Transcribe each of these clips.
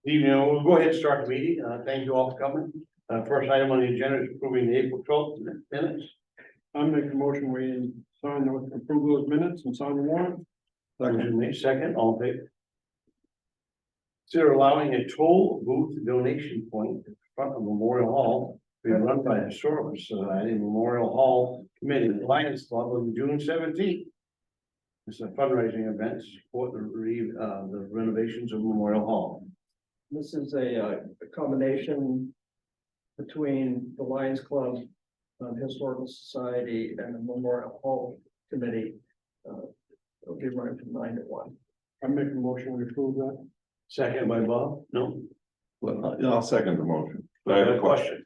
We'll go ahead and start the meeting. Thank you all for coming. First item on the agenda is approving the April 12th minutes. I'm making a motion, we sign those, approve those minutes and sign the warrant. Motion made second, all in favor. Consider allowing a toll booth donation point in front of Memorial Hall being run by the Historical Society Memorial Hall Committee, the Lions Club on June 17th. It's a fundraising event to support the renovations of Memorial Hall. This is a combination between the Lions Club, Historical Society, and the Memorial Hall Committee. It'll be running from 9 to 1. I'm making a motion, we approve that. Second by Bob? No? Well, I'll second the motion. I have a question.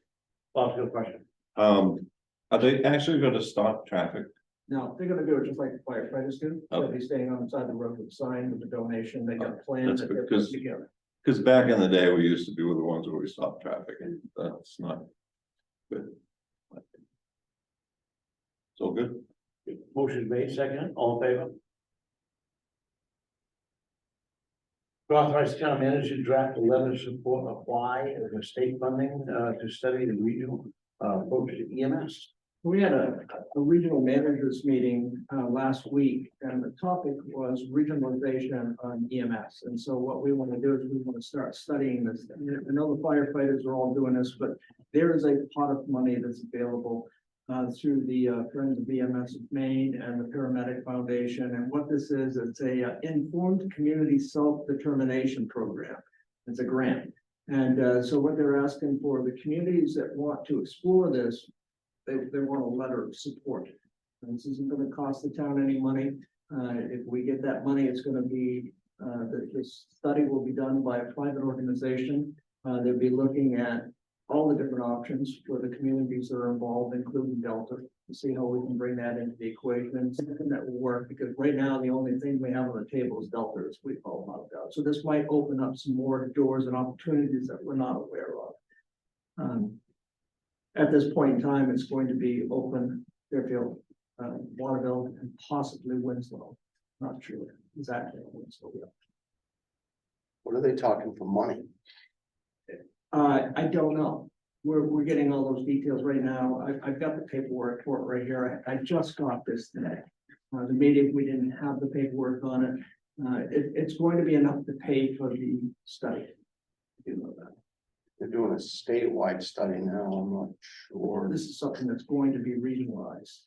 Bob's got a question. Are they actually going to stop traffic? Now, they're gonna do it just like the firefighters do. They'll be staying on the side of the road with a sign with the donation. They got plans That's that they're good, 'cause- putting together. Because back in the day, we used to do the ones where we stopped traffic, and that's not good. So good. Motion made second, all in favor? To authorize the town manager to draft a letter of support apply for state funding to study the regional approach to EMS. We had a regional managers meeting last week, and the topic was regionalization on EMS. And so what we want to do is we want to start studying this. I know the firefighters are all doing this, but there is a pot of money that's available through the Friends of EMS of Maine and the Paramedic Foundation. And what this is, it's a informed community self-determination program. It's a grant. And so what they're asking for the communities that want to explore this, they want a letter of support. And this isn't going to cost the town any money. If we get that money, it's going to be, this study will be done by a private organization. They'll be looking at all the different options for the communities that are involved, including Delta, to see how we can bring that into the equation and something that will work, because right now, the only thing we have on the table is Delta, as we all know about. So this might open up some more doors and opportunities that we're not aware of. At this point in time, it's going to be Oakland, Fairfield, Waterville, and possibly Winslow. Not sure exactly on Winslow yet. What are they talking for money? I don't know. We're getting all those details right now. I've got the paperwork for it right here. I just got this today. The meeting, we didn't have the paperwork on it. It's going to be enough to pay for the study. You know that. They're doing a statewide study now, I'm not sure. This is something that's going to be regionalized.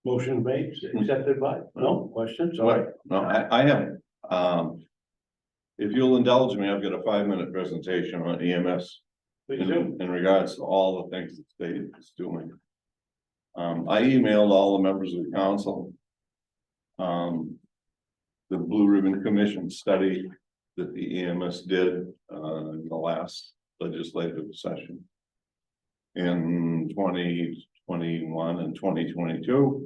Motion made, accepted by, no questions? All right. No, I have, if you'll indulge me, I've got a 5-minute presentation on EMS Please do. in regards to all the things the state is doing. I emailed all the members of the council the Blue Ribbon Commission study that the EMS did in the last legislative session in 2021 and 2022.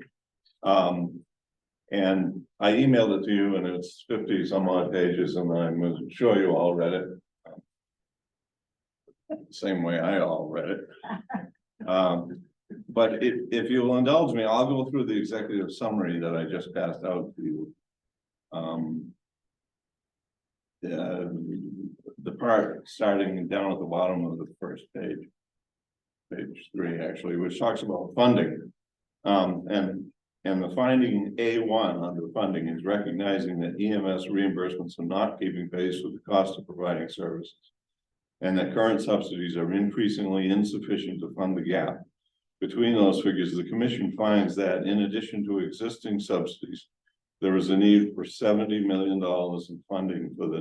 And I emailed it to you, and it's 50 some odd pages, and I'm sure you all read it. Same way I all read it. But if you will indulge me, I'll go through the executive summary that I just passed out to you. The part starting down at the bottom of the first page, page 3 actually, which talks about funding. And the finding A1 under funding is recognizing that EMS reimbursements are not keeping pace with the cost of providing services, and that current subsidies are increasingly insufficient to fund the gap between those figures. The commission finds that in addition to existing subsidies, there is a need for $70 million in funding for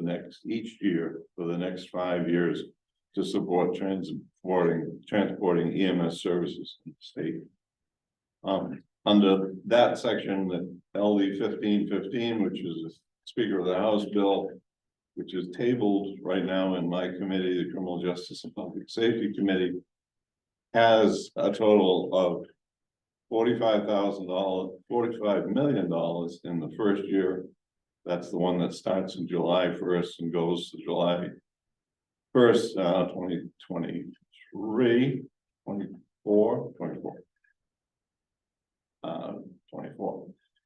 each year for the next 5 years to support transporting EMS services in the state. Under that section, the LD 1515, which is the Speaker of the House bill, which is tabled right now in my committee, the Criminal Justice and Public Safety Committee, has a total of $45 million in the first year. That's the one that starts in July 1st and goes to July 1st, 2023, 24.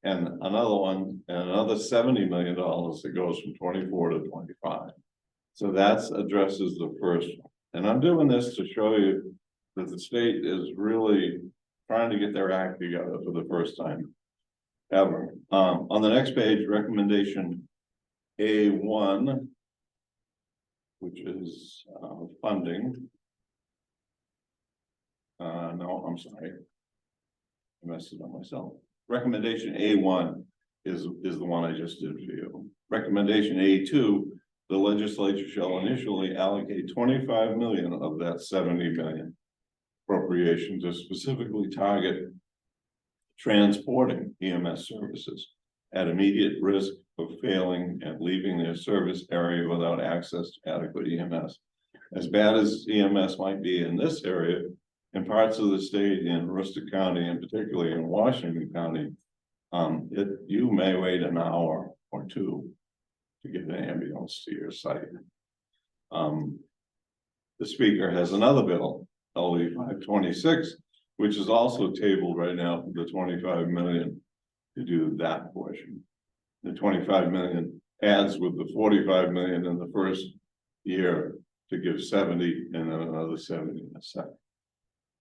and another one, and another $70 million that goes from 24 to 25. So that's addresses the first one. And I'm doing this to show you that the state is really trying to get their act together for the first time ever. On the next page, recommendation A1, which is funding. No, I'm sorry. I messed it up myself. Recommendation A1 is the one I just did for you. Recommendation A2, the legislature shall initially allocate 25 million of that 70 million appropriation to specifically target transporting EMS services at immediate risk of failing and leaving their service area without access to adequate EMS. As bad as EMS might be in this area, in parts of the state, in Worcester County, and particularly in Washington County, you may wait an hour or two to get an ambulance to your site. The speaker has another bill, LD 526, which is also tabled right now for the 25 million to do that portion. The 25 million adds with the 45 million in the first year to give 70 and then another 70 in a second.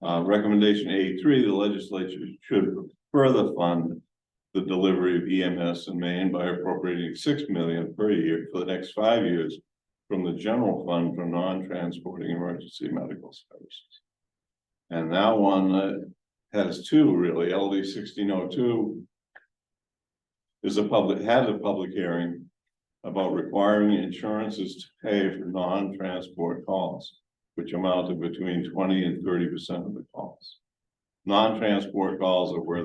Recommendation A3, the legislature should further fund the delivery of EMS in Maine by appropriating 6 million per year for the next 5 years from the general fund for non-transporting emergency medical services. And that one has two really. LD 1602 is had a public hearing about requiring insurances to pay for non-transport calls, which amount to between 20 and 30% of the calls. Non-transport calls are where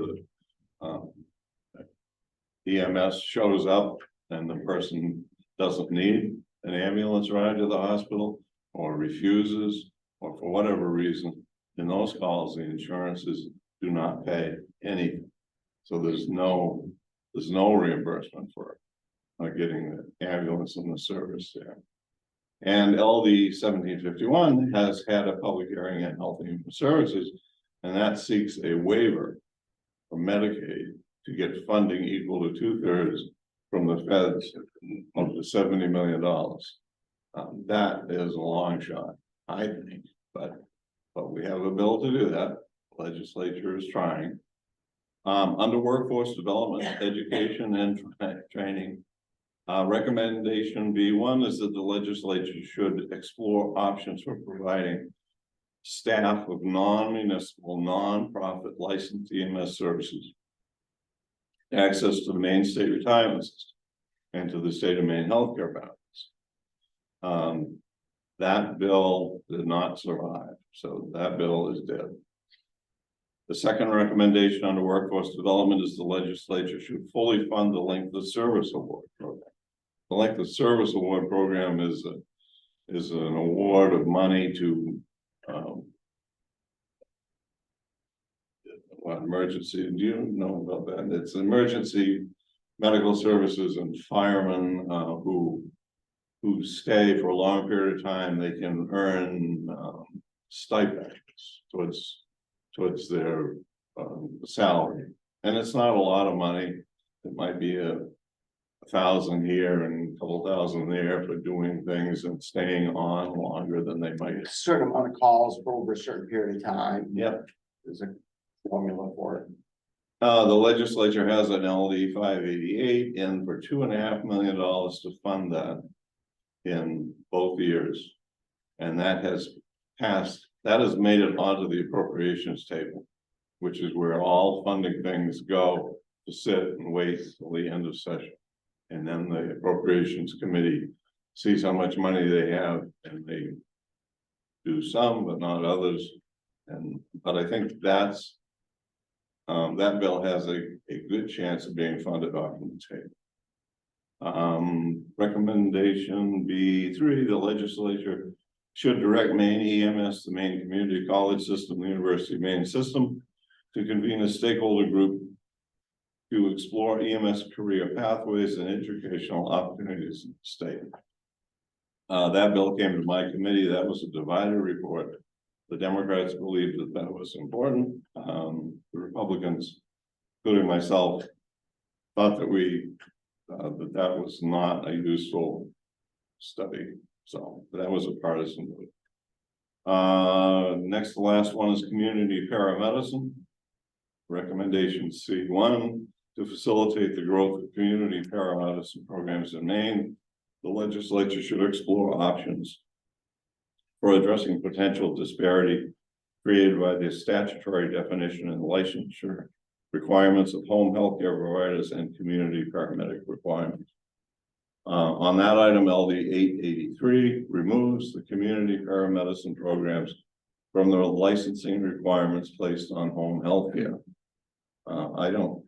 the EMS shows up and the person doesn't need an ambulance ride to the hospital or refuses, or for whatever reason. In those calls, the insurances do not pay anything. So there's no reimbursement for getting the ambulance in the service there. And LD 1751 has had a public hearing at Health and Human Services, and that seeks a waiver from Medicaid to get funding equal to 2/3 from the feds of the $70 million. That is a long shot, I think, but we have a bill to do that. The legislature is trying. Under workforce development, education, and training, recommendation B1 is that the legislature should explore options for providing staff of non-municipal, non-profit licensed EMS services access to the Maine state retirement system and to the state of Maine healthcare benefits. That bill did not survive, so that bill is dead. The second recommendation under workforce development is the legislature should fully fund the length of service award program. The length of service award program is an award of money to emergency. Do you know about that? It's emergency medical services and firemen who stay for a long period of time. They can earn stipends towards their salary, and it's not a lot of money. It might be a 1,000 here and a couple thousand there for doing things and staying on longer than they might. A certain amount of calls for over a certain period of time. Yep. There's a formula for it. The legislature has an LD 588 in for $2.5 million to fund that in both years. And that has passed, that has made it onto the appropriations table, which is where all funding things go to sit and wait till the end of session. And then the appropriations committee sees how much money they have, and they do some, but not others. But I think that's that bill has a good chance of being funded off the table. Recommendation B3, the legislature should direct Maine EMS, the Maine Community College System, the University of Maine system, to convene a stakeholder group to explore EMS career pathways and educational opportunities in the state. That bill came to my committee. That was a divided report. The Democrats believed that was important. The Republicans, including myself, thought that that was not a useful study, so that was a partisan vote. Next, the last one is community paramedicine. Recommendation C1, to facilitate the growth of community paramedicine programs in Maine, the legislature should explore options for addressing potential disparity created by the statutory definition and licensure requirements of home health care providers and community paramedic requirements. On that item, LD 883 removes the community paramedicine programs from the licensing requirements placed on home health care.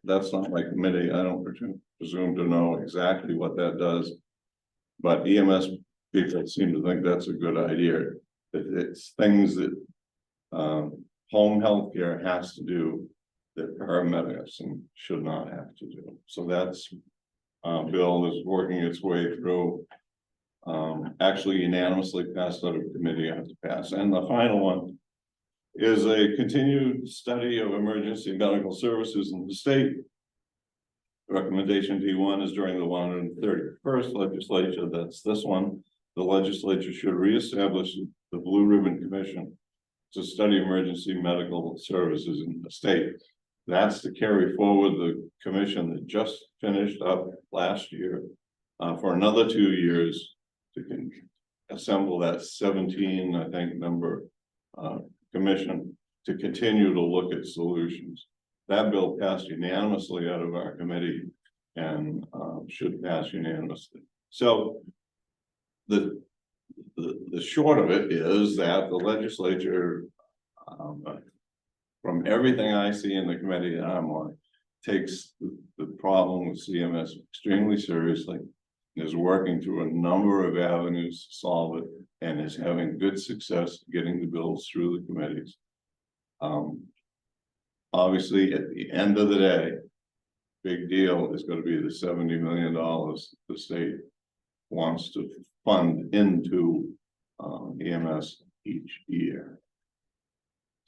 That's not my committee. I don't presume to know exactly what that does. But EMS people seem to think that's a good idea. It's things that home health care has to do that paramedicine should not have to do. So that's bill is working its way through. Actually unanimously passed out of committee. I have to pass. And the final one is a continued study of emergency medical services in the state. Recommendation D1 is during the 131st legislature, that's this one, the legislature should reestablish the Blue Ribbon Commission to study emergency medical services in the state. That's to carry forward the commission that just finished up last year for another 2 years to assemble that 17, I think, member commission to continue to look at solutions. That bill passed unanimously out of our committee and should pass unanimously. So the short of it is that the legislature, from everything I see in the committee that I'm on, takes the problem with CMS extremely seriously, is working through a number of avenues to solve it, and is having good success getting the bills through the committees. Obviously, at the end of the day, big deal is going to be the $70 million the state wants to fund into EMS each year.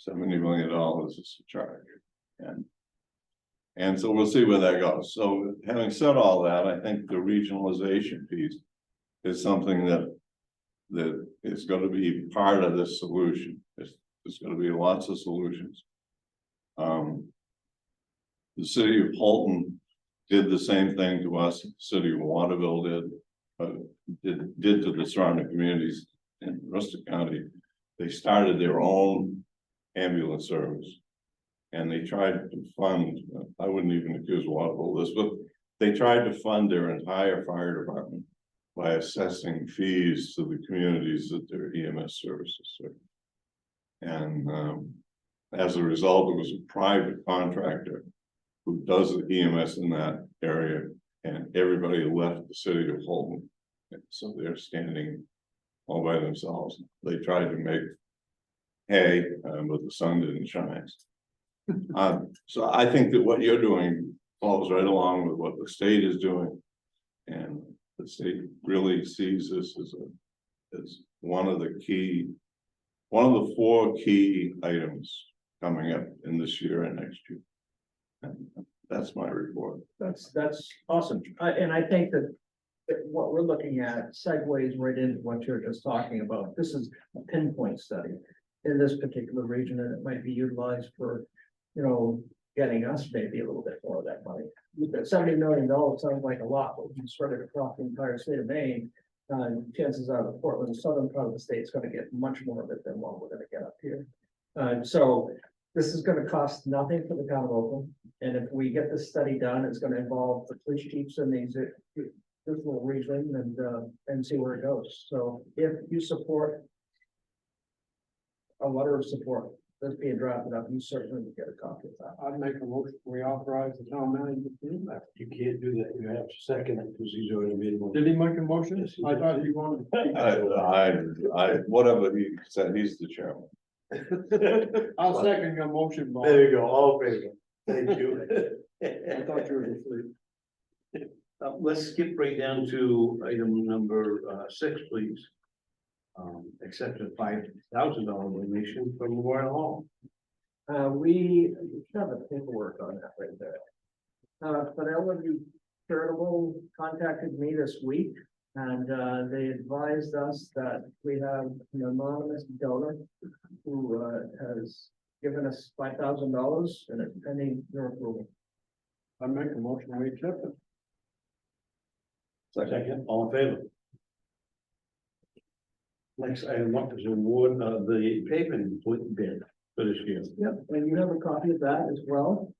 $70 million is a charge, and so we'll see where that goes. So having said all that, I think the regionalization piece is something that is going to be part of this solution. There's going to be lots of solutions. The city of Halton did the same thing to us. The city of Waterville did to the surrounding communities in Worcester County. They started their own ambulance service, and they tried to fund. I wouldn't even accuse Waterville of this, but they tried to fund their entire fire department by assessing fees to the communities that their EMS services serve. And as a result, it was a private contractor who does the EMS in that area, and everybody left the city of Holden. So they're standing all by themselves. They tried to make hay, but the sun didn't shine. So I think that what you're doing falls right along with what the state is doing, and the state really sees this as one of the 4 key items coming up in this year and next year. And that's my report. That's awesome. And I think that what we're looking at segues right into what you're just talking about. This is a pinpoint study in this particular region, and it might be utilized for, getting us maybe a little bit more of that money. $70 million sounds like a lot, but when you spread it across the entire state of Maine, chances are the Portland, the southern part of the state is going to get much more of it than what we're going to get up here. So this is going to cost nothing for the town of Oakland, and if we get this study done, it's going to involve the police chiefs in this little region and see where it goes. So if you support a letter of support that's being drafted up, you certainly will get a copy of that. I'd make a motion, we authorize the town manager to do that. You can't do that. You have to second it because he's already made one. Did he make a motion? Yes, he I did. thought he wanted. Whatever he said, he's the chairman. I'll second your motion, Bob. There you go, all in favor. Thank you. I thought you were asleep. Let's skip right down to item number 6, please. Accept a $5,000 donation from Memorial Hall. We have the paperwork on that right there. Fidelity Charitable contacted me this week. And they advised us that we have an anonymous donor who has given us $5,000 and it's pending your approval. I make a motion, we accept it. Second, all in favor? Next item up is award of the pavement bid for this year. Yep, and you have a copy of that as well.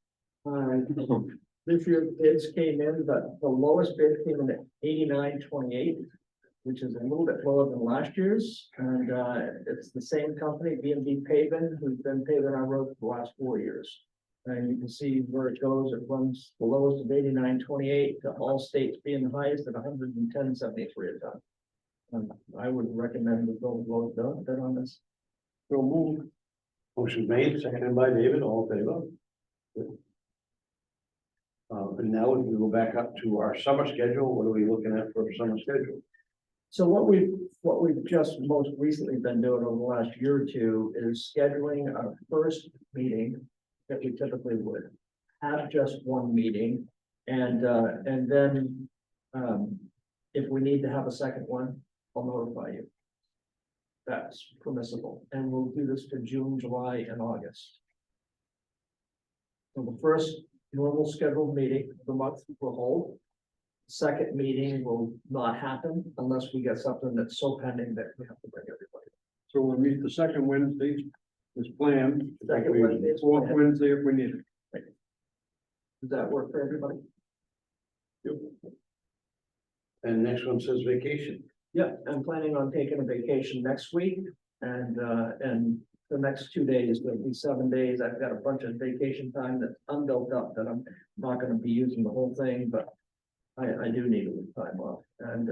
This year's bids came in, but the lowest bid came in at 89.28, which is a little bit lower than last year's. And it's the same company, B&B Paving, who's been paving our road for the last 4 years. And you can see where it goes. It runs the lowest of 89.28 to all states being the highest at 110.73 a ton. And I would recommend we go low bid on this. So move. Motion made, seconded by David, all in favor? And now we go back up to our summer schedule. What are we looking at for a summer schedule? So what we've just most recently been doing over the last year or two is scheduling our first meeting that we typically would have just one meeting. And then if we need to have a second one, I'll notify you. That's permissible. And we'll do this for June, July, and August. So the first normal scheduled meeting of the month will hold. Second meeting will not happen unless we get something that's so pending that we have to bring everybody. So we'll meet the second Wednesday is planned. Second Wednesday is Fourth planned. Wednesday if we need it. Does that work for everybody? And next one says vacation. Yep, I'm planning on taking a vacation next week and the next 2 days, there'll be 7 days. I've got a bunch of vacation time that's unbuilt up that I'm not gonna be using the whole thing, but I do need a little time off. And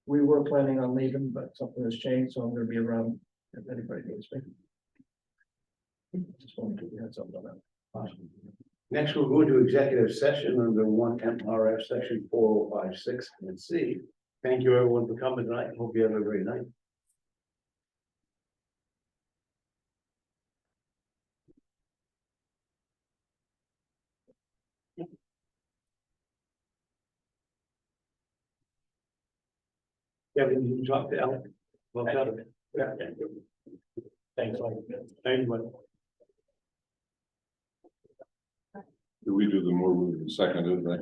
we were planning on leaving, but something has changed, so I'm gonna be around if anybody needs me. Just want to give you a heads up on that. Awesome. Next, we'll go into executive session under 1 MRF section 4056 and C. Thank you everyone for coming tonight. Hope you have a great night. Yeah, we can talk to Ellen. Well, yeah. Thanks, Mike. Thank you, Mike. Do we do the move and seconded, right?